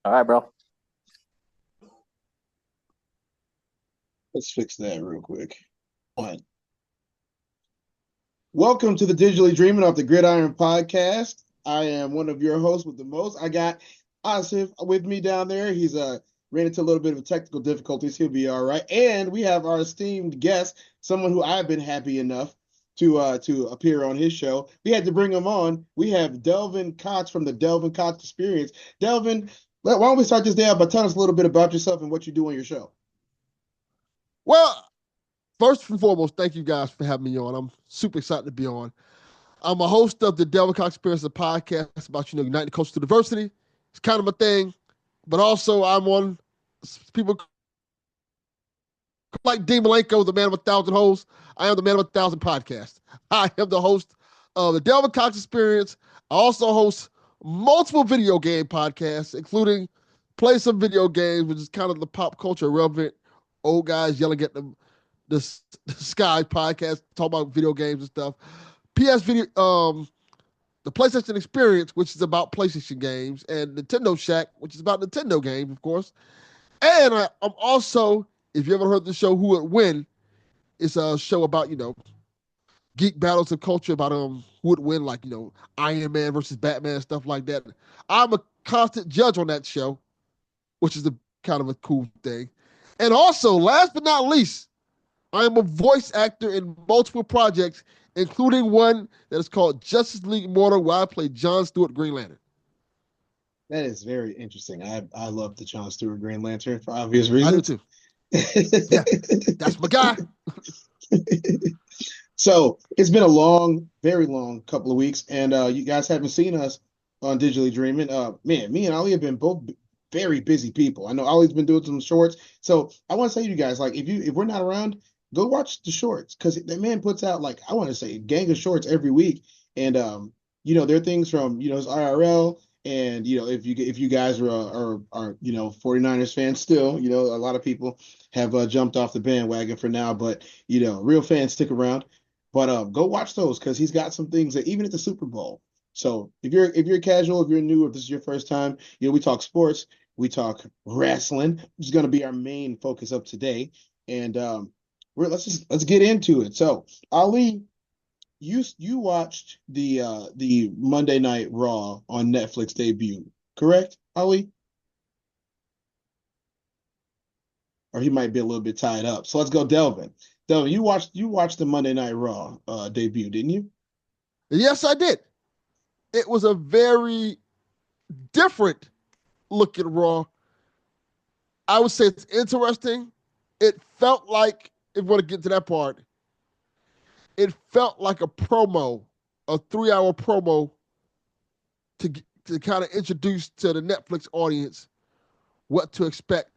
All right, bro. Let's fix that real quick. One. Welcome to the Digitally Dreaming Off the Gridiron podcast. I am one of your hosts with the most. I got Asif with me down there. He's ran into a little bit of technical difficulties. He'll be all right. And we have our esteemed guest, someone who I've been happy enough to appear on his show. We had to bring him on. We have Delvin Cox from the Delvin Cox Experience. Delvin, why don't we start this day out by telling us a little bit about yourself and what you do on your show? Well, first and foremost, thank you guys for having me on. I'm super excited to be on. I'm a host of the Delvin Cox Experience, a podcast about uniting culture through diversity. It's kind of my thing, but also I'm on people like Dean Malenko, the man of 1,000 hosts. I am the man of 1,000 podcasts. I am the host of the Delvin Cox Experience. I also host multiple video game podcasts, including Play Some Video Games, which is kind of the pop culture relevant old guys yelling at the Sky podcast, talk about video games and stuff. PS Video, the PlayStation Experience, which is about PlayStation games, and Nintendo Shack, which is about Nintendo games, of course. And I'm also, if you ever heard the show Who Would Win, it's a show about geek battles of culture about who would win, like Iron Man versus Batman, stuff like that. I'm a constant judge on that show, which is a kind of a cool thing. And also, last but not least, I am a voice actor in multiple projects, including one that is called Justice League Immortal, where I play John Stewart Green Lantern. That is very interesting. I love the John Stewart Green Lantern for obvious I do reasons. too. Yeah, that's my guy. So it's been a long, very long couple of weeks, and you guys haven't seen us on Digitally Dreaming. Man, me and Ali have been both very busy people. I know Ali's been doing some shorts, so I want to say to you guys, like, if we're not around, go watch the shorts because that man puts out, like, I want to say a gang of shorts every week, and there are things from his IRL. And if you guys are 49ers fans still, a lot of people have jumped off the bandwagon for now, but real fans stick around. But go watch those because he's got some things that even at the Super Bowl. So if you're casual, if you're new, if this is your first time, we talk sports, we talk wrestling, which is going to be our main focus of today. And let's get into it. So Ali, you watched the Monday Night Raw on Netflix debut, correct, Ali? Or he might be a little bit tied up. So let's go, Delvin. Delvin, you watched the Monday Night Raw debut, didn't you? Yes, I did. It was a very different look at Raw. I would say it's interesting. It felt like, if we want to get to that part, it felt like a promo, a 3-hour promo to kind of introduce to the Netflix audience what to expect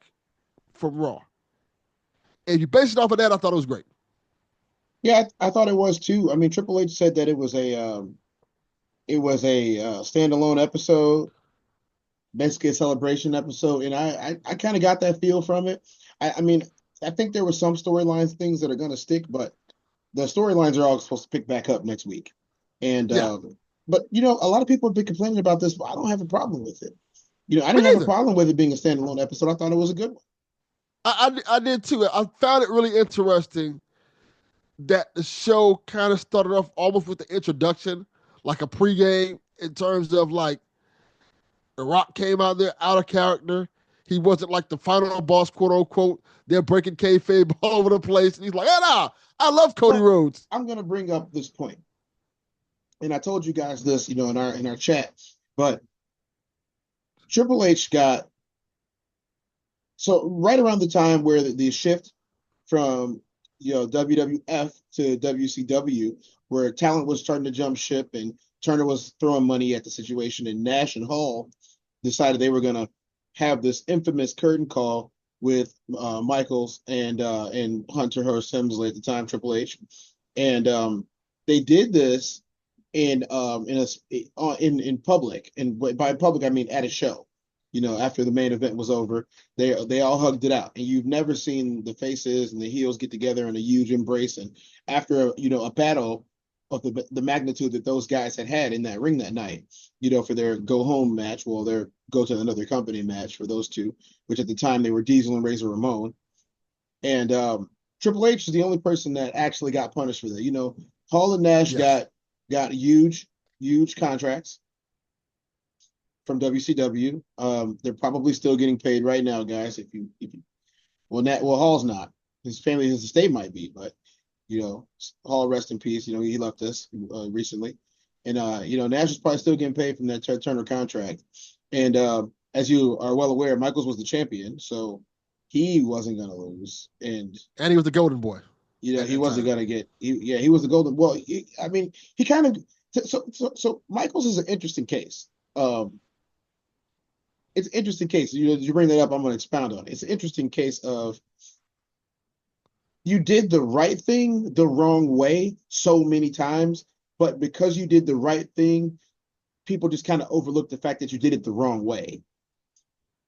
from Raw. And you base it off of that, I thought it was great. Yeah, I thought it was too. I mean, Triple H said that it was a standalone episode, basically a celebration episode, and I kind of got that feel from it. I mean, I think there were some storylines, things that are going to stick, but the storylines are all supposed to pick back up next week. And Yeah, but a lot of people have been complaining about this, but I don't have a problem with it. I me didn't have a neither. problem with it being a standalone episode. I thought it was a good one. I did too. I found it really interesting that the show kind of started off almost with the introduction, like a pregame, in terms of like The Rock came out there out of character. He wasn't like the final boss, quote unquote. They're breaking kayfabe all over the place. And he's like, hey, nah, I love Cody Well, Rhodes. I'm gonna bring up this point, and I told you guys this, in our chat, but Triple H got so right around the time where the shift from WWF to WCW, where talent was starting to jump ship and Turner was throwing money at the situation, and Nash and Hall decided they were going to have this infamous curtain call with Michaels and Hunter Hearst Helmsley at the time, Triple H, and they did this in public, and by public I mean at a show. After the main event was over, they all hugged it out, and you've never seen the faces and the heels get together in a huge embrace. And after a battle, of the magnitude that those guys had in that ring that night, for their go home match, well, their go to another company match for those two, which at the time they were Diesel and Razor Ramon. And Triple H is the only person that actually got punished for that. Hall and Nash Yes. got huge contracts from WCW. They're probably still getting paid right now, guys. Well, Hall's not. His family, his estate might be, but Hall, rest in peace. He left us recently, and Nash is probably still getting paid from that Turner contract. And as you are well aware, Michaels was the champion, so he wasn't gonna lose, and he was the golden boy. he wasn't gonna get. He was the golden. Well, he kind of. So Michaels is an interesting case. It's an interesting case. You bring that up, I'm going to expound on it. It's an interesting case of you did the right thing the wrong way so many times, but because you did the right thing, people just kind of overlooked the fact that you did it the wrong way.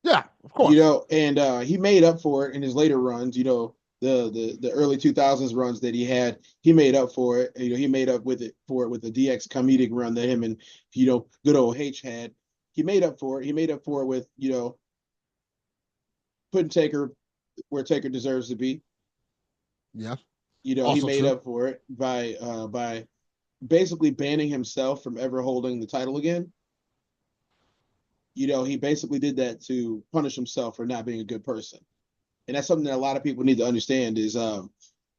Yeah, of course. And he made up for it in his later runs. The early 2000s runs that he had, he made up for it. He made up with the DX comedic run that him and good old H had. He made up for it. He made up for it with putting Taker where Taker deserves to be. Yeah. He made up for it by basically banning himself from ever holding the title again. He basically did that to punish himself for not being a good person. And that's something that a lot of people need to understand is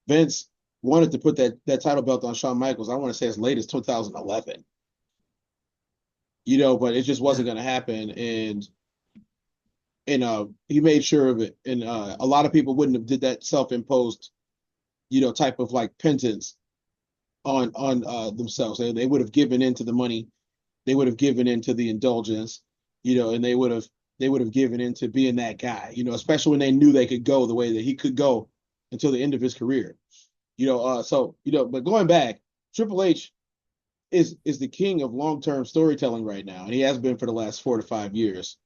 Vince wanted to put that title belt on Shawn Michaels, I want to say as late as 2011. But it just wasn't going to happen. And he made sure of it. And a lot of people wouldn't have did that self-imposed, type of like penance on themselves. They would have given into the money. They would have given into the indulgence, and they would have given into being that guy, especially when they knew they could go the way that he could go until the end of his career. But going back, Triple H is the king of long-term storytelling right now, and he has been for the last 4 to 5 years.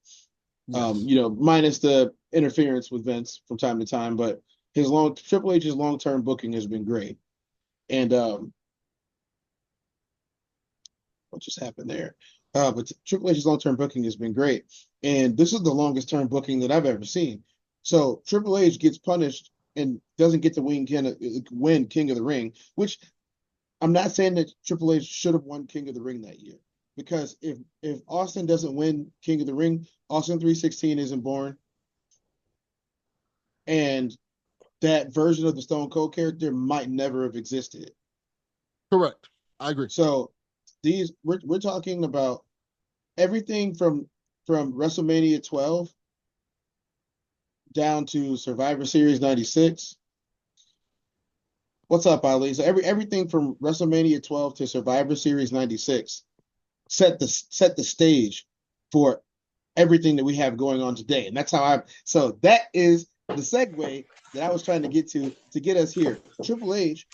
Yes. Minus the interference with Vince from time to time, but Triple H's long-term booking has been great. And what just happened there? But Triple H's long-term booking has been great, and this is the longest-term booking that I've ever seen. So Triple H gets punished and doesn't get to win King of the Ring, which I'm not saying that Triple H should have won King of the Ring that year, because if Austin doesn't win King of the Ring, Austin 316 isn't born, and that version of the Stone Cold character might never have existed. Correct. I agree. So we're talking about everything from WrestleMania 12 down to Survivor Series 96. What's up, Ali? So everything from WrestleMania 12 to Survivor Series 96 set the stage for everything that we have going on today. And that's how so that is the segue that I was trying to get to get us here. Triple H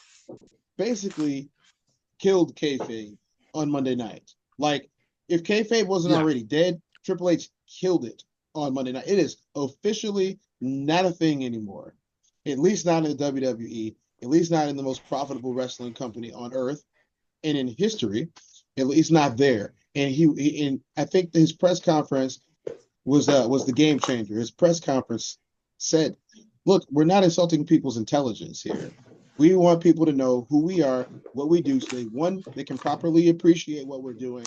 basically killed kayfabe on Monday night. Like, if kayfabe wasn't already dead, Triple H killed it on Monday night. It is officially not a thing anymore. At least not in the WWE. At least not in the most profitable wrestling company on earth and in history. At least not there. And I think his press conference was the game changer. His press conference said, "Look, we're not insulting people's intelligence here. We want people to know who we are, what we do, so they can properly appreciate what we're doing,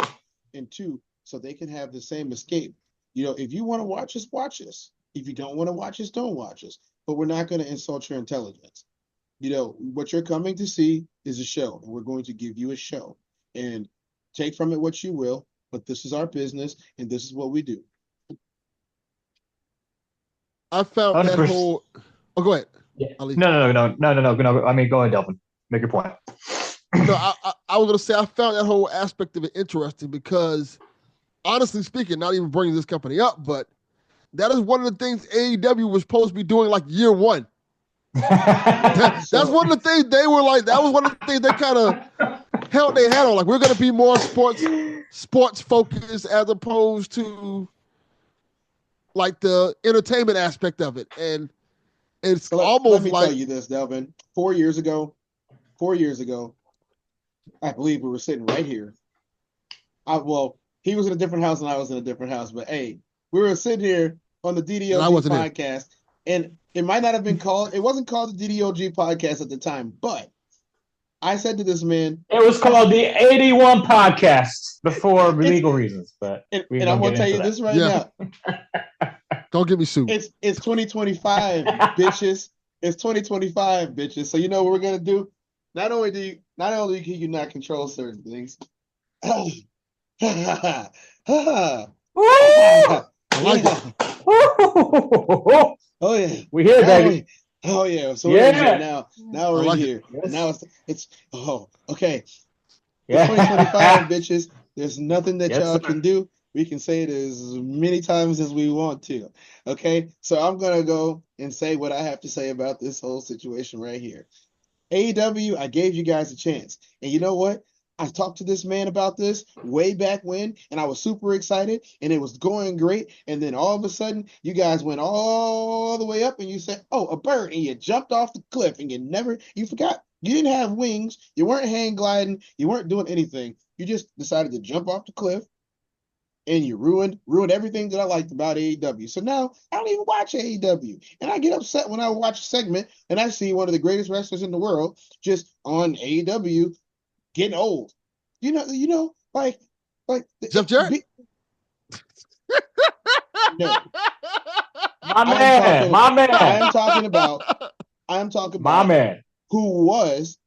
and two, so they can have the same escape. If you want to watch us, watch us. If you don't want to watch us, don't watch us. But we're not going to insult your intelligence. What you're coming to see is a show, and we're going to give you a show. And take from it what you will, but this is our business, and this is what we do." I found that whole. Oh, go ahead. Yeah. No. I mean, go ahead, Delvin. Make your point. No, I was going to say I found that whole aspect of it interesting because, honestly speaking, not even bringing this company up, but that is one of the things AEW was supposed to be doing like year one. That's one of the things they were like. That was one of the things they kind of held their hat on. Like, we're going to be more sports focused as opposed to like the entertainment aspect of it. And it's almost let me tell you this, Delvin. 4 years ago, I believe we were sitting right here. Well, he was in a different house and I was in a different house, but hey, we were sitting here on the And I DDOG wasn't here. podcast, and it might not have been called. It wasn't called the DDOG podcast at the time, but I said to this man, It was called the 81 podcast before it's legal reasons, but we and I'm don't gonna get tell into you that. this right Yeah. now. Don't get me sued. It's 2025, bitches. It's 2025, bitches. So you know what we're gonna do? Not only can you not control certain things. Woo! Yeah. I like it. Oh yeah. We here, Now baby. oh yeah. So we're in here Yeah. now. Now we're I like in it. here. Yes. Now it's okay. It's Yeah. 2025, bitches. There's nothing that Yes, y'all sir. can do. We can say it as many times as we want to. Okay. So I'm gonna go and say what I have to say about this whole situation right here. AEW, I gave you guys a chance. And you know what? I talked to this man about this way back when, and I was super excited, and it was going great. And then all of a sudden, you guys went all the way up, and you said, "Oh, a bird," and you jumped off the cliff, and you forgot. You didn't have wings. You weren't hang gliding. You weren't doing anything. You just decided to jump off the cliff, and you ruined everything that I liked about AEW. So now I don't even watch AEW, and I get upset when I watch a segment and I see one of the greatest wrestlers in the world just on AEW getting old. Like Jeff Jarrett? No, My man. My I man. am talking about My man. who was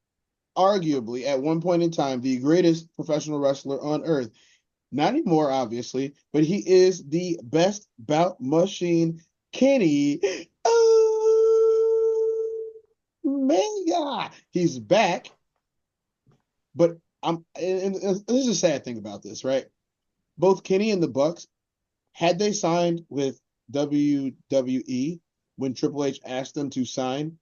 arguably at one point in time the greatest professional wrestler on earth. Not anymore, obviously, but he is the best bout machine, Kenny Omega. He's back, but and this is a sad thing about this, right? Both Kenny and the Bucks, had they signed with WWE when Triple H asked them to sign,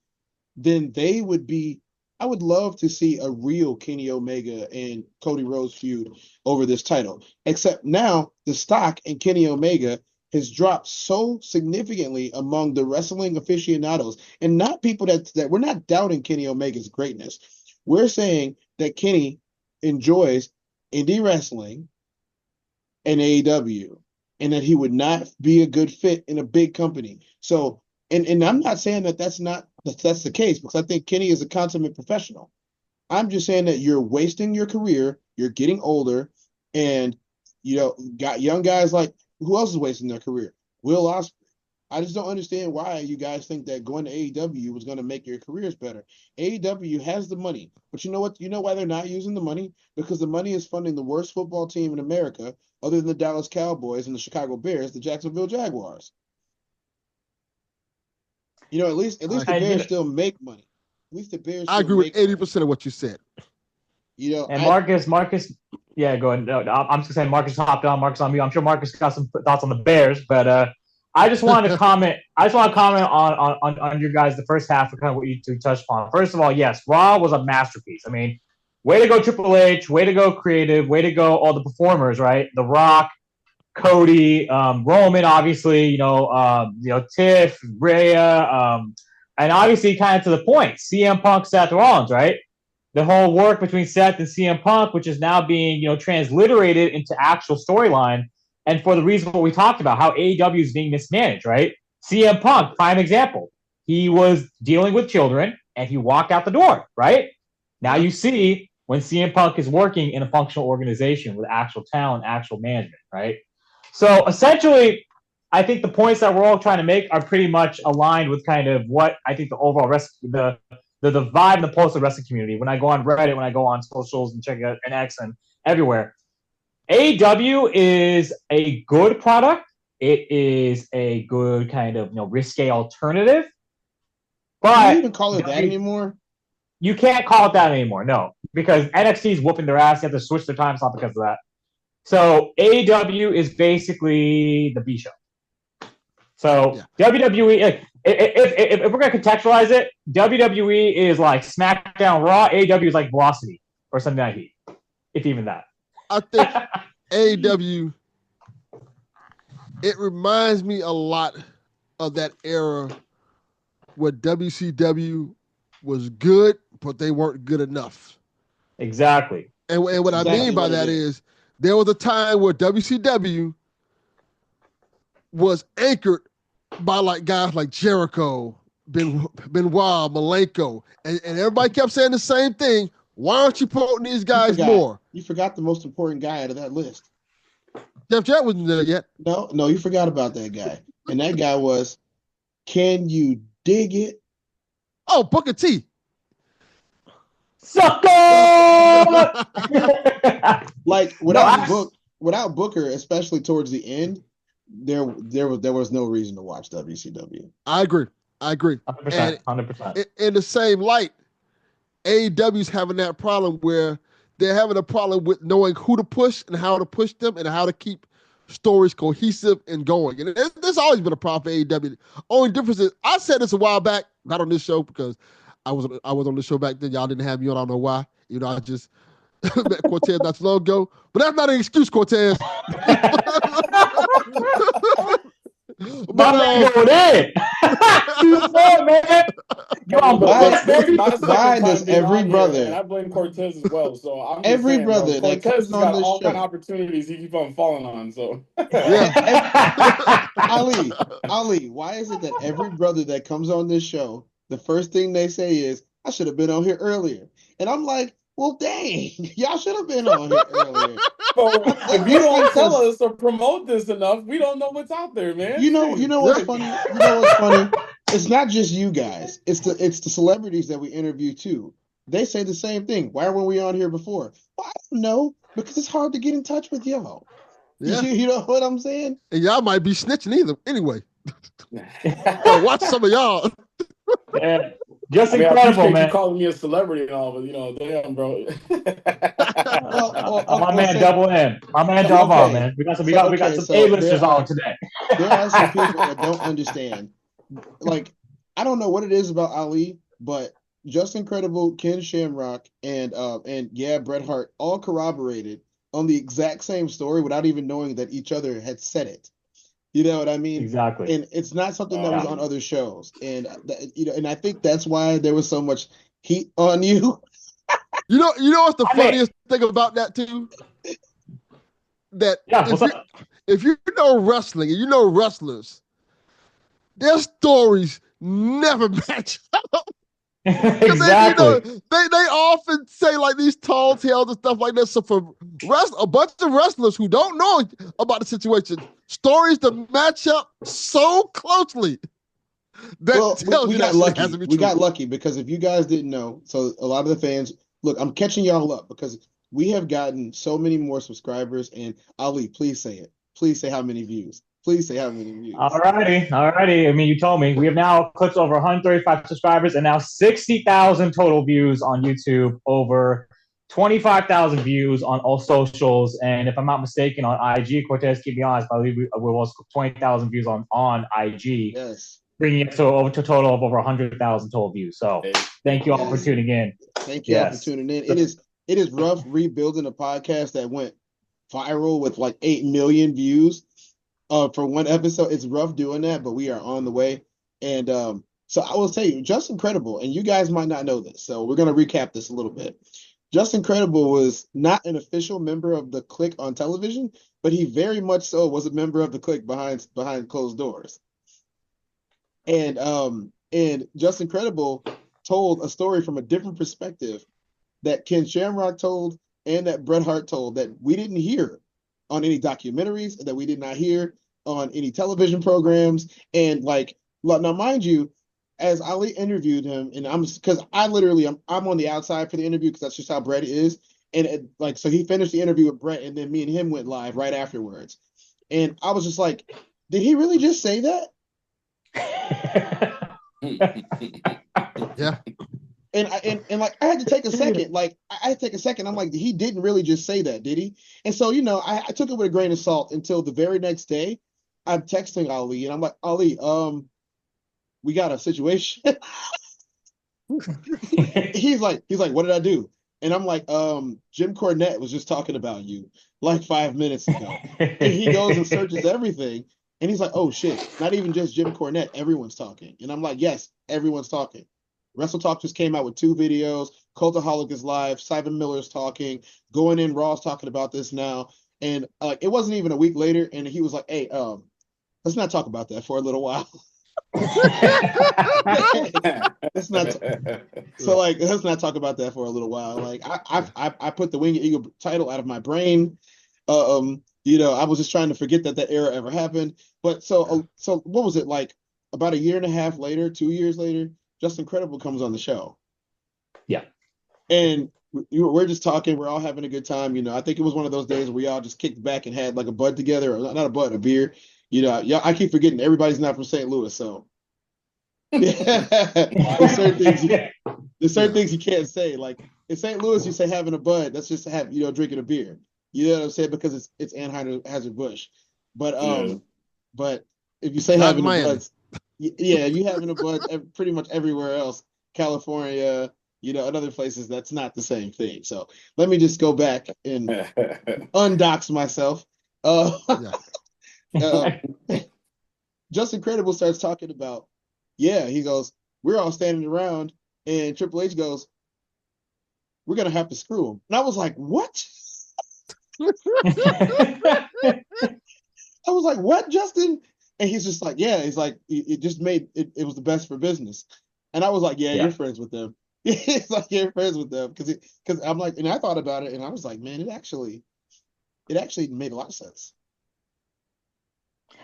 then they would be. I would love to see a real Kenny Omega and Cody Rhodes feud over this title. Except now the stock in Kenny Omega has dropped so significantly among the wrestling aficionados, and not people that we're not doubting Kenny Omega's greatness. We're saying that Kenny enjoys indie wrestling and AEW, and that he would not be a good fit in a big company. So, and I'm not saying that's the case, because I think Kenny is a consummate professional. I'm just saying that you're wasting your career, you're getting older, and got young guys like, who else is wasting their career? Will Ospreay. I just don't understand why you guys think that going to AEW was going to make your careers better. AEW has the money, but you know what? You know why they're not using the money? Because the money is funding the worst football team in America, other than the Dallas Cowboys and the Chicago Bears, the Jacksonville Jaguars. At least the Bears still make money. At least the Bears. I agree with 80% of what you said. And Marcus, yeah, go ahead. No, I'm just saying Marcus hopped on. Marcus on me. I'm sure Marcus got some thoughts on the Bears, but I just wanted to comment. I just want to comment on your guys, the first half of kind of what you two touched upon. First of all, yes, Raw was a masterpiece. I mean, way to go, Triple H. Way to go, creative. Way to go, all the performers. Right, The Rock, Cody, Roman, obviously. Tiff, Rhea, and obviously, kind of to the point, CM Punk, Seth Rollins. Right. The whole work between Seth and CM Punk, which is now being, transliterated into actual storyline. And for the reason what we talked about, how AEW is being mismanaged, right? CM Punk, prime example. He was dealing with children and he walked out the door, right? Now you see when CM Punk is working in a functional organization with actual talent, actual management, right? So essentially, I think the points that we're all trying to make are pretty much aligned with kind of what I think the overall the vibe and the pulse of the wrestling community. When I go on Reddit, when I go on socials and check out X and everywhere, AEW is a good product. It is a good kind of risque alternative. But can you even call it that anymore? You can't call it that anymore, no, because NXT is whooping their ass. You have to switch their time slot because of that. So AEW is basically the B show. So WWE, like, if we're gonna contextualize it, WWE is like SmackDown, Raw. AEW is like Velocity or Sunday Night Heat, if even that. I think AEW, it reminds me a lot of that era where WCW was good, but they weren't good enough. Exactly. And what I mean by that is there was a time where WCW was anchored by like guys like Jericho, Benoit, Malenko, and everybody kept saying the same thing. Why aren't you promoting these guys more? You forgot the most important guy out of that list. Jeff Jarrett wasn't there yet. No, you forgot about that guy. And that guy was, can you dig it? Oh, Booker T. Sucker! Like without Booker, especially towards the end, there was no reason to watch WCW. I agree. 100%. In the same light, AEW's having that problem where they're having a problem with knowing who to push and how to push them and how to keep stories cohesive and going. And there's always been a problem for AEW. Only difference is, I said this a while back, not on this show because I was on the show back then. Y'all didn't have me on. I don't know why. You know, I just met Cortez not too long ago. But that's not an excuse, Cortez. But going in. Man. Why does every brother? And I blame Cortez as well. So I'm just every saying, brother bro, that Cortez comes has got on this all show, kind of opportunities he keep on falling on. So yeah. Ali, why is it that every brother that comes on this show, the first thing they say is, I should have been on here earlier. And I'm like, well, dang, y'all should have been on here earlier. So if you don't tell us or promote this enough, we don't know what's out there, man. You know what's funny? You know what's funny? It's not just you guys. It's the celebrities that we interview too. They say the same thing. Why weren't we on here before? Well, I don't know, because it's hard to get in touch with y'all. Yeah. You know what I'm saying? And y'all might be snitching either. Anyway, watch some of y'all. Yeah. Just incredible, man. You calling me a celebrity and all, but damn, bro. My man Double M, my man Delvin, man. We got some A-listers on today. There are some people that don't understand. Like, I don't know what it is about Ali, but Just Incredible, Ken Shamrock, and Bret Hart all corroborated on the exact same story without even knowing that each other had said it. You know what I mean? Exactly. And it's not something that was on other shows. And and I think that's why there was so much heat on you. You know what's the funniest thing about that too? That if you know wrestling and you know wrestlers, their stories never match up. Exactly. They often say like these tall tales and stuff like that. So for a bunch of wrestlers who don't know about the situation, stories that match up so closely. We got lucky. We got lucky because if you guys didn't know, so a lot of the fans, look, I'm catching y'all up because we have gotten so many more subscribers. And Ali, please say it. Please say how many views. Please say how many views. Alrighty. I mean, you told me. We have now clicked over 135 subscribers and now 60,000 total views on YouTube, over 25,000 views on all socials. And if I'm not mistaken, on IG, Cortez, keep me honest, I believe we was 20,000 views on IG. Yes. Bringing it to a total of over 100,000 total views. So thank you all for tuning in. Thank you all for tuning in. It is rough rebuilding a podcast that went viral with like 8 million views. For one episode. It's rough doing that, but we are on the way. And so I will tell you, Just Incredible, and you guys might not know this, so we're going to recap this a little bit. Just Incredible was not an official member of the Clique on television, but he very much so was a member of the Clique behind closed doors. And Just Incredible told a story from a different perspective that Ken Shamrock told and that Bret Hart told that we didn't hear on any documentaries, that we did not hear on any television programs. And like, now mind you, as Ali interviewed him, and I'm on the outside for the interview because that's just how Bret is. And so he finished the interview with Bret, and then me and him went live right afterwards. And I was just like, did he really just say that? Yeah. And like I had to take a second. I'm like, he didn't really just say that, did he? And so, I took it with a grain of salt until the very next day. I'm texting Ali and I'm like, Ali, we got a situation. He's like, what did I do? And I'm like, Jim Cornette was just talking about you like 5 minutes ago. And he goes and searches everything. And he's like, oh shit, not even just Jim Cornette, everyone's talking. And I'm like, yes, everyone's talking. Wrestle Talk just came out with 2 videos. Cultaholic is live. Simon Miller's talking. Going in, Raw's talking about this now. And it wasn't even a week later, and he was like, "Hey, let's not talk about that for a little while." Let's not. Let's not talk about that for a little while. Like I put the Winged Eagle title out of my brain. I was just trying to forget that era ever happened. But so what was it like? About a year and a half later, 2 years later, Justin Credible comes on the show. Yeah, and we're just talking. We're all having a good time. I think it was one of those days where we all just kicked back and had like a bud together, or not a bud, a beer. I keep forgetting everybody's not from St. Louis, so yeah. There's certain things you can't say. Like in St. Louis, you say having a bud. That's just drinking a beer. You know what I'm saying? Because it's Anheuser-Busch. But but if you say having a bud, yeah, you having a bud pretty much everywhere else, California, and other places, that's not the same thing. So let me just go back and undox myself. Justin Credible starts talking about, he goes, we're all standing around, and Triple H goes, we're going to have to screw him. And I was like, what? I was like, what, Justin? And he's just like, he's like, it just made, it was the best for business. And I was like, you're friends with them. It's like, you're friends with them. Because I'm like, and I thought about it, and I was like, man, it actually made a lot of sense.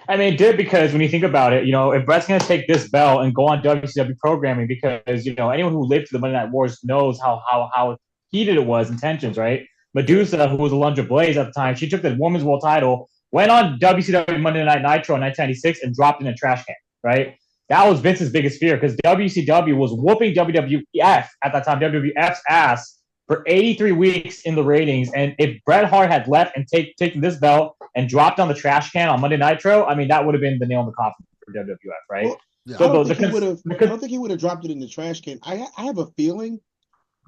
I mean, it did, because when you think about it, if Brett's going to take this belt and go on WCW programming, because, anyone who lived through the Monday Night Wars knows how heated it was in tensions, right? Medusa, who was Alundra Blaze at the time, she took the Women's World title, went on WCW Monday Night Nitro in 1996 and dropped in a trash can, right? That was Vince's biggest fear, because WCW was whooping WWF at that time, WWF's ass, for 83 weeks in the ratings. And if Bret Hart had left and taken this belt and dropped on the trash can on Monday Nitro, I mean, that would have been the nail in the coffin for WWF, right? Well, so I don't think he would have dropped it in the trash can. I have a feeling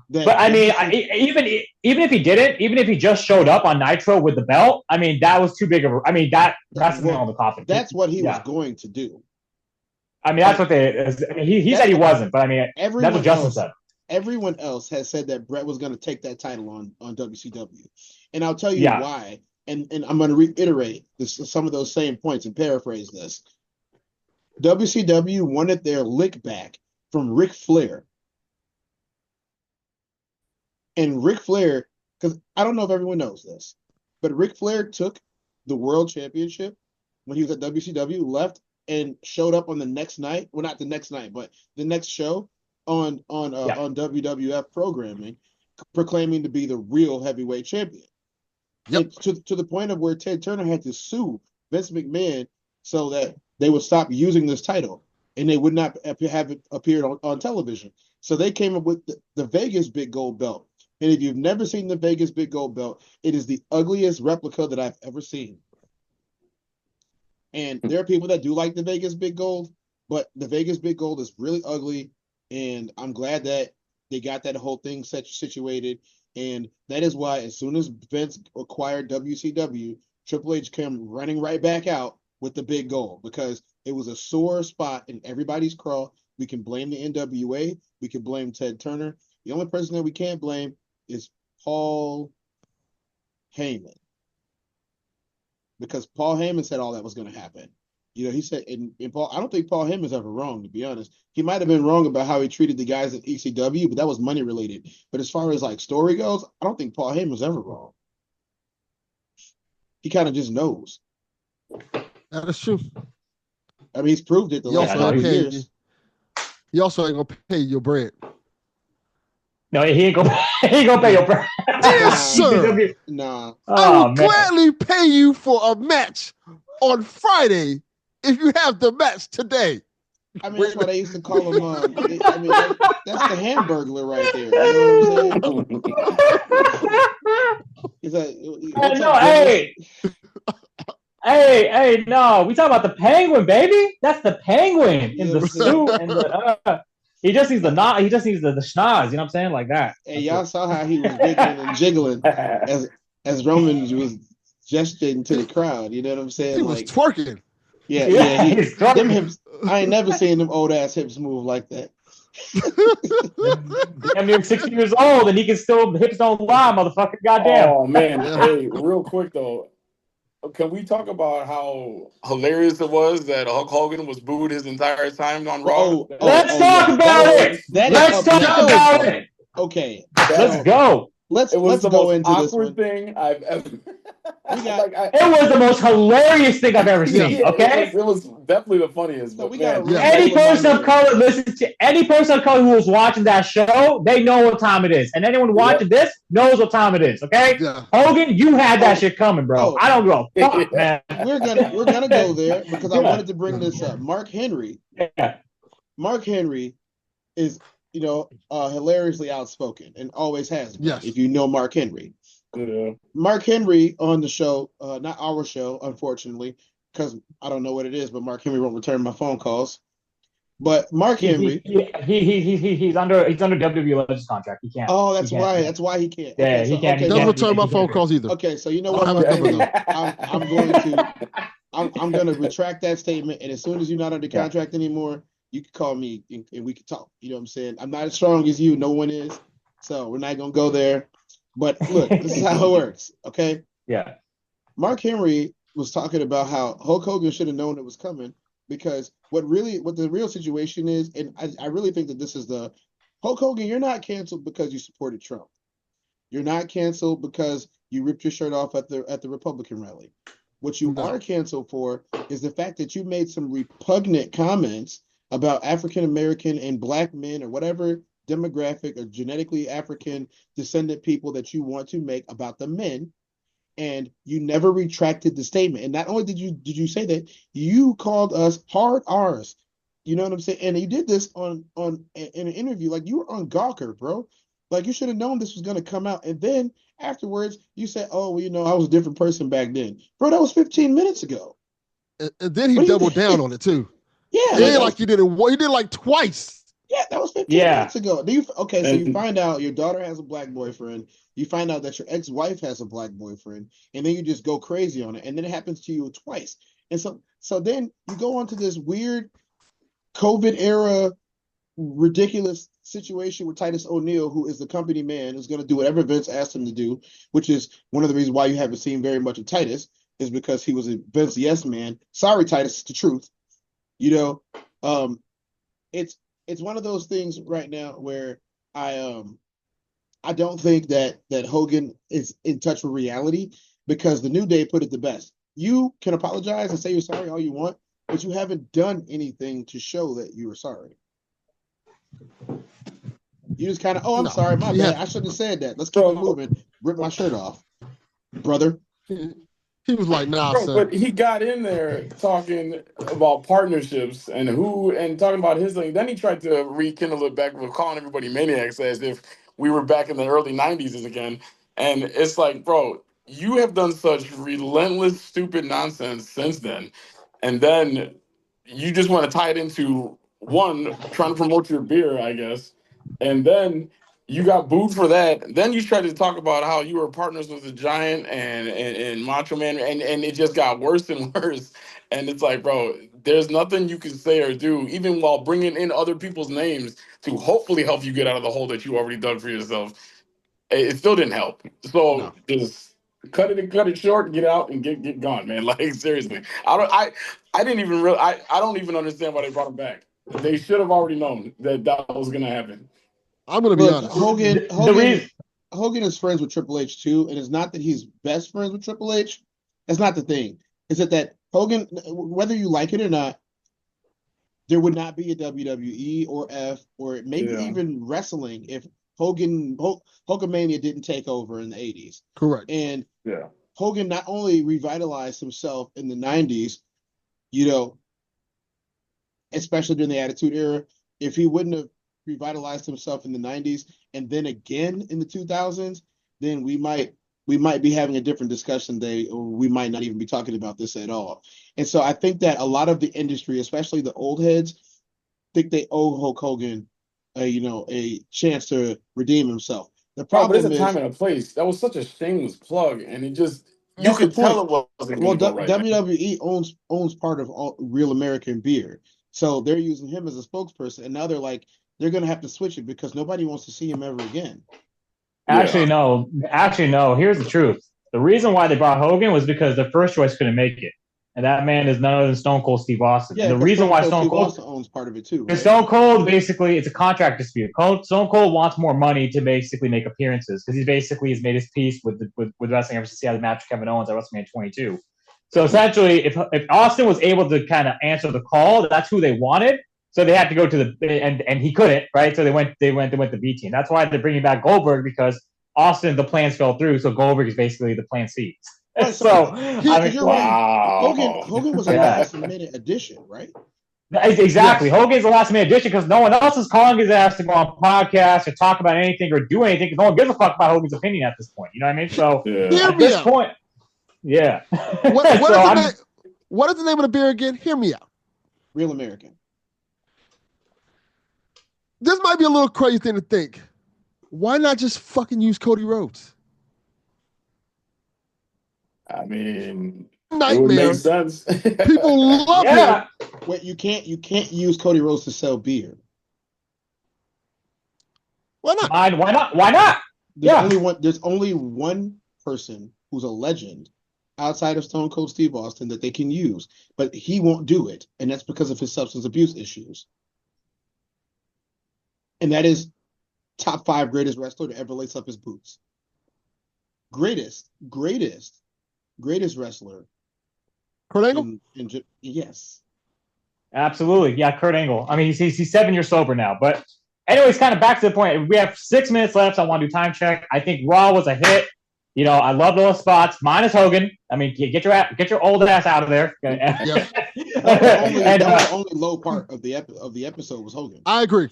that. But I mean, even if he didn't, even if he just showed up on Nitro with the belt, I mean, that was too big of a. I mean, that's the nail in the coffin. That's what he was going to do. I mean, that's what he said he wasn't, but I mean, that's what Justin said. Everyone else has said that Bret was going to take that title on WCW. And I'll tell you why. And I'm going to reiterate some of those same points and paraphrase this. WCW wanted their lick back from Ric Flair. And Ric Flair, because I don't know if everyone knows this, but Ric Flair took the World Championship when he was at WCW, left, and showed up on the next night. Well, not the next night, but the next show on WWF programming, proclaiming to be the real heavyweight champion. Yep. To the point of where Ted Turner had to sue Vince McMahon so that they would stop using this title and they would not have it appeared on television. So they came up with the Vegas Big Gold Belt. And if you've never seen the Vegas Big Gold Belt, it is the ugliest replica that I've ever seen. And there are people that do like the Vegas Big Gold, but the Vegas Big Gold is really ugly. And I'm glad that they got that whole thing situated. And that is why as soon as Vince acquired WCW, Triple H came running right back out with the Big Gold, because it was a sore spot in everybody's craw. We can blame the NWA. We can blame Ted Turner. The only person that we can't blame is Paul Heyman. Because Paul Heyman said all that was going to happen. He said, and Paul, I don't think Paul Heyman's ever wrong, to be honest. He might have been wrong about how he treated the guys at ECW, but that was money related. But as far as like story goes, I don't think Paul Heyman's ever wrong. He kind of just knows. That is true. I mean, he's proved it the last 5 years. He also ain't gonna pay your bread. No, he ain't gonna pay your bread. Yes, sir. Nah. I will gladly pay you for a match on Friday if you have the match today. I mean, that's what I used to call him. I mean, that's the Hamburglar right there. You know what I'm saying? He's like, hey, no, we talk about the Penguin, baby. That's the Penguin in the suit and the. He just needs the he just needs the schnoz. You know what I'm saying, like that. And y'all saw how he was wiggling and jiggling as Roman was gesturing to the crowd. You know what I'm saying? He was twerking. Yeah. Them hips. I ain't never seen them old ass hips move like that. Damn near 60 years old, and he can still hit his own line, motherfucker. Goddamn. Oh man, hey, real quick though, can we talk about how hilarious it was that Hulk Hogan was booed his entire time on Raw? Let's talk about it. Let's talk about it. Okay, let's go. Let's go into this one. Thing I've ever. It was the most hilarious thing I've ever seen. Yeah, okay, it was definitely the funniest. So but any person of color, listen to any person of color who was watching that show, they know what time it is, and anyone watching this knows what time it is. Okay, Hogan, you had that shit coming, bro. I don't go. Fuck, man. We're gonna go there because I wanted to bring this up. Mark Henry. Yeah. Mark Henry is, hilariously outspoken and always has been. Yes. If you know Mark Henry. Yeah. Mark Henry on the show, not our show, unfortunately, because I don't know what it is, but Mark Henry won't return my phone calls. But Mark Henry, he's under WWE Legends contract. He can't. Oh, that's why. That's why he can't. Yeah, okay, he can't. He doesn't return my phone calls either. Okay, so you know what? I'm going to retract that statement, and as soon as you're not under contract anymore, you can call me and we can talk. You know what I'm saying? I'm not as strong as you. No one is. So we're not going to go there. But look, this is how it works. Okay? Yeah. Mark Henry was talking about how Hulk Hogan should have known it was coming because what the real situation is, and I really think that this is the Hulk Hogan, you're not canceled because you supported Trump. You're not canceled because you ripped your shirt off at the Republican rally. What you are canceled for is the fact that you made some repugnant comments about African American and black men or whatever demographic or genetically African descendant people that you want to make about the men, and you never retracted the statement. And not only did you say that, you called us hard R's. You know what I'm saying? And you did this in an interview, like you were on Gawker, bro. Like you should have known this was going to come out. And then afterwards, you said, "Oh, well, I was a different person back then, bro." That was 15 minutes ago. And then he doubled down on it too. Yeah, it ain't like you did it. He did it like twice. Yeah, that was 15 minutes ago. So you find out your daughter has a black boyfriend. You find out that your ex-wife has a black boyfriend, and then you just go crazy on it. And then it happens to you twice. And so then you go on to this weird COVID era ridiculous situation with Titus O'Neil, who is the company man, who's going to do whatever Vince asked him to do, which is one of the reasons why you haven't seen very much of Titus, is because he was a Vince yes man. Sorry, Titus, it's the truth. It's one of those things right now where I don't think that Hogan is in touch with reality, because the New Day put it the best. You can apologize and say you're sorry all you want, but you haven't done anything to show that you were sorry. You just kind of, I'm sorry, my bad. I shouldn't have said that. Let's keep it moving. Rip my shirt off, brother. He was like, nah, bro, but he got in there talking about partnerships and talking about his thing. Then he tried to rekindle it back with calling everybody maniacs as if we were back in the early 90s again. And it's like, bro, you have done such relentless, stupid nonsense since then. And then you just want to tie it into one, trying to promote your beer, I guess. And then you got booed for that. Then you tried to talk about how you were partners with the Giant and Macho Man, and it just got worse and worse. And it's like, bro, there's nothing you can say or do, even while bringing in other people's names to hopefully help you get out of the hole that you already dug for yourself. It still didn't help. So just cut it short, get out, and get gone, man. Like seriously, I don't even understand why they brought him back. They should have already known that was gonna happen. I'm gonna be honest. Hogan is friends with Triple H too, and it's not that he's best friends with Triple H. That's not the thing. It's that Hogan, whether you like it or not, there would not be a WWE or or maybe even wrestling if Hulkamania didn't take over in the 80s. Correct. And Hogan not only revitalized himself in the 90s, you know, especially during the Attitude Era, if he wouldn't have revitalized himself in the 90s and then again in the 2000s, then we might be having a different discussion today, or we might not even be talking about this at all. And so I think that a lot of the industry, especially the old heads, think they owe Hulk Hogan a chance to redeem himself. The problem is, there's a time and a place. That was such a shameless plug, and it just you could tell it wasn't. Well, WWE owns part of all Real American Beer, so they're using him as a spokesperson, and now they're like, they're going to have to switch it because nobody wants to see him ever again. Actually, no. Here's the truth. The reason why they brought Hogan was because their first choice couldn't make it. And that man is none other than Stone Cold Steve Austin. Yeah, the reason why Stone Cold Austin owns part of it too. Right? Stone Cold, basically, it's a contract dispute. Stone Cold wants more money to basically make appearances because he basically has made his peace with wrestling ever since he had the match with Kevin Owens at WrestleMania 22. So essentially, if Austin was able to kind of answer the call, that's who they wanted. So they had to go to and he couldn't, right? So they went the B team. That's why they're bringing back Goldberg because Austin, the plans fell through. So Goldberg is basically the plan C. You're right. Hogan was a last minute addition, right? Exactly. Yes. Hogan's the last minute addition because no one else is calling his ass to go on podcasts or talk about anything or do anything because no one gives a fuck about Hogan's opinion at this point. You know what I mean? So at this point, yeah. What is the name of the beer again? Hear me out. Real American. This might be a little crazy thing to think. Why not just fucking use Cody Rhodes? I mean, nightmare. It would make sense. People love him. Wait, you can't use Cody Rhodes to sell beer. Why not? Why not? There's only one person who's a legend outside of Stone Cold Steve Austin that they can use, but he won't do it, and that's because of his substance abuse issues. And that is top 5 greatest wrestler to ever lace up his boots. Greatest wrestler. Kurt Angle? Yes. Absolutely. Yeah, Kurt Angle. I mean, he's 7 years sober now. But anyways, kind of back to the point. We have 6 minutes left. So I want to do time check. I think Raw was a hit. You know, I love those spots. Minus Hogan. I mean, get your old ass out of there. Yep. The only low part of the episode was Hogan. I agree.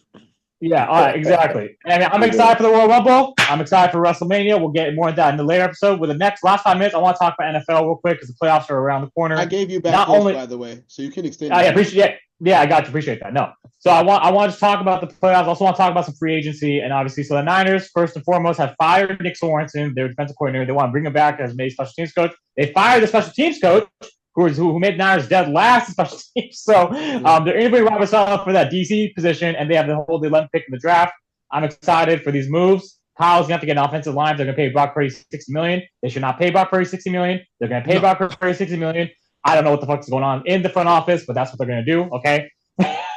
Yeah, all right, exactly. And I'm excited for the Royal Rumble. I'm excited for WrestleMania. We'll get more into that in the later episode. With the last 5 minutes, I want to talk about NFL real quick because the playoffs are around the corner. I gave you back close, by the way, so you can extend. I appreciate. Yeah, I got you. Appreciate that. No, so I want to talk about the playoffs. I also want to talk about some free agency, and obviously, so the Niners first and foremost have fired Nick Sorensen, their defensive coordinator. They want to bring him back as a special teams coach. They fired the special teams coach, who made the Niners dead last in special teams. So they're interviewing Robert Saleh for that DC position, and they have the 11th pick in the draft. I'm excited for these moves. Kyle's gonna have to get an offensive line. They're gonna pay Brock Purdy $60 million. They should not pay Brock Purdy $60 million. They're gonna pay Brock Purdy $60 million. I don't know what the fuck's going on in the front office, but that's what they're gonna do. Okay.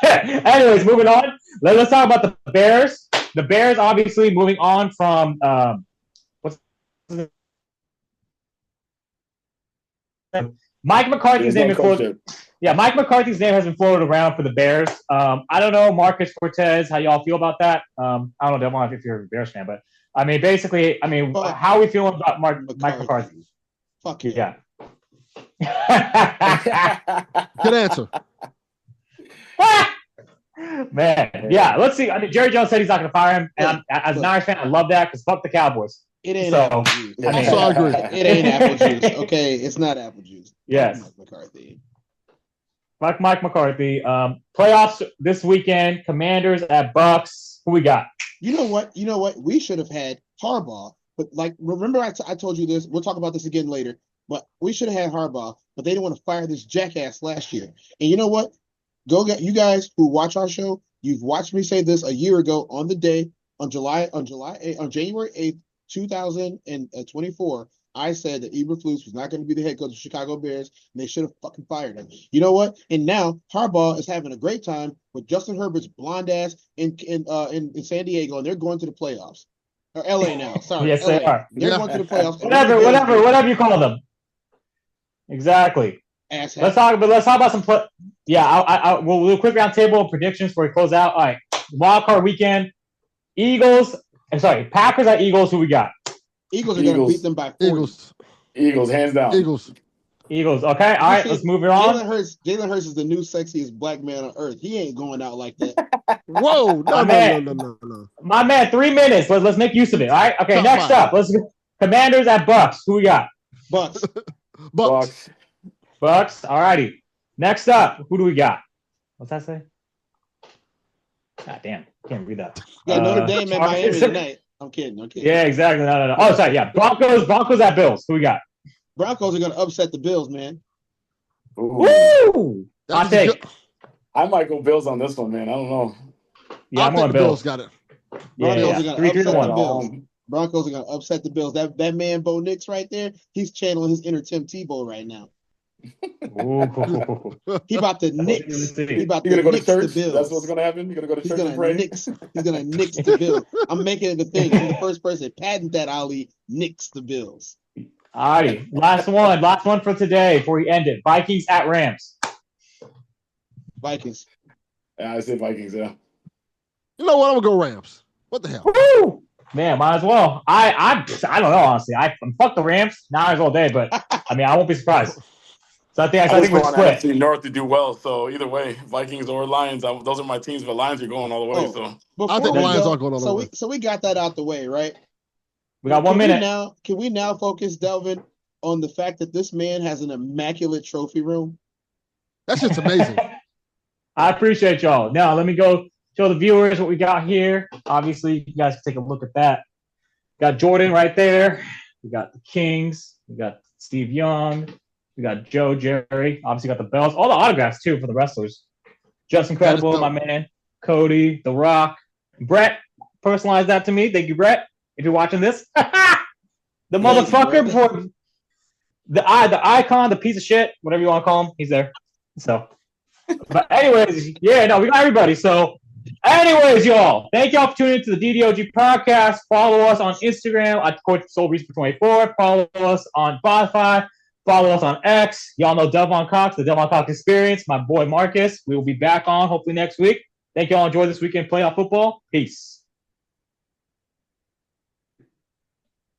Anyways, moving on. Let's talk about the Bears. The Bears, obviously, moving on from Mike McCarthy's name is floated. Yeah, Mike McCarthy's name has been floated around for the Bears. I don't know, Marcus Cortez, how y'all feel about that? I don't know, Devon, if you're a Bears fan, but I mean, basically, how are we feeling about Mike McCarthy? Fuck you. Yeah. Good answer. Man, yeah. Let's see. I mean, Jerry Jones said he's not going to fire him, and as a Niners fan, I love that because fuck the Cowboys. It ain't apple juice. I agree. It ain't apple juice. Okay, it's not apple juice. Yes. Mike McCarthy. Fuck Mike McCarthy. Playoffs this weekend. Commanders at Bucks. Who we got? You know what? We should have had Harbaugh, but remember I told you this. We'll talk about this again later. But we should have had Harbaugh, but they didn't want to fire this jackass last year. And you know what? You guys who watch our show. You've watched me say this a year ago on January 8th, 2024. I said that Eberflus was not going to be the head coach of Chicago Bears, and they should have fucking fired him. You know what? And now Harbaugh is having a great time with Justin Herbert's blonde ass in San Diego, and they're going to the playoffs. Or LA now. Sorry. Yes, LA. they are. They're going to the playoffs. Whatever you call them. Exactly. Asshat. Let's talk about some. We'll do a quick round table of predictions before we close out. All right, wild card weekend. Packers at Eagles. Who we got? Eagles are going to beat them by 40. Eagles, hands down. Eagles. Okay, all right, let's move it on. Jalen Hurts is the new sexiest black man on earth. He ain't going out like that. Whoa, no. My man, 3 minutes. Let's make use of it. All right. Okay, next up, let's go. Commanders at Bucks. Who we got? Bucks. All righty. Next up, who do we got? What's that say? God damn, can't read that. Yeah, Notre Dame at Miami tonight. I'm kidding. Yeah, exactly. No. Oh, sorry. Yeah, Broncos at Bills. Who we got? Broncos are going to upset the Bills, man. Woo! I might go Bills on this one, man. I don't know. Yeah, I'm think on the Bills Bills. got it. Broncos are going to upset the 3-1. Bills. Broncos are going to upset the Bills. That man Bo Nix right there, he's channeling his inner Tim Tebow right now. He about to nix. He about to go nix to church? the Bills. That's what's going to happen? You're going to go to church and pray? He's going to nix the Bills. I'm making it a thing. I'm the first person to patent that, Ali. Nix the Bills. All righty. Last one for today before we end it. Vikings at Rams. Vikings. Yeah, I say Vikings, yeah. You know what? I'm going to go Rams. What the hell? Woo! Man, might as well. I don't know, honestly. Fuck the Rams. Now all day, but I mean, I won't be surprised. So I think we're split. NFC North to do well. So either way, Vikings or Lions, those are my teams. But Lions are going all the way. So I think the Lions are going all the way. So we got that out the way, right? We got 1 minute. Can we now focus, Delvin, on the fact that this man has an immaculate trophy room? That's just amazing. I appreciate y'all. Now let me go show the viewers what we got here. Obviously, you guys can take a look at that. Got Jordan right there. We got the Kings. We got Steve Young. We got Joe, Jerry. Obviously, got the belts. All the autographs, too, for the wrestlers. Just incredible, my man. Cody, The Rock. Brett personalized that to me. Thank you, Brett, if you're watching this. The motherfucker, before the icon, the piece of shit, whatever you want to call him, he's there. So, but anyways, yeah, no, we got everybody. So, anyways, y'all, thank y'all for tuning into the DDOG podcast. Follow us on Instagram at Coach Soul Reaper 24. Follow us on Spotify. Follow us on X. Y'all know Delvin Cox, the Delvin Cox Experience. My boy Marcus. We will be back on hopefully next week. Thank y'all. Enjoy this weekend playoff football. Peace.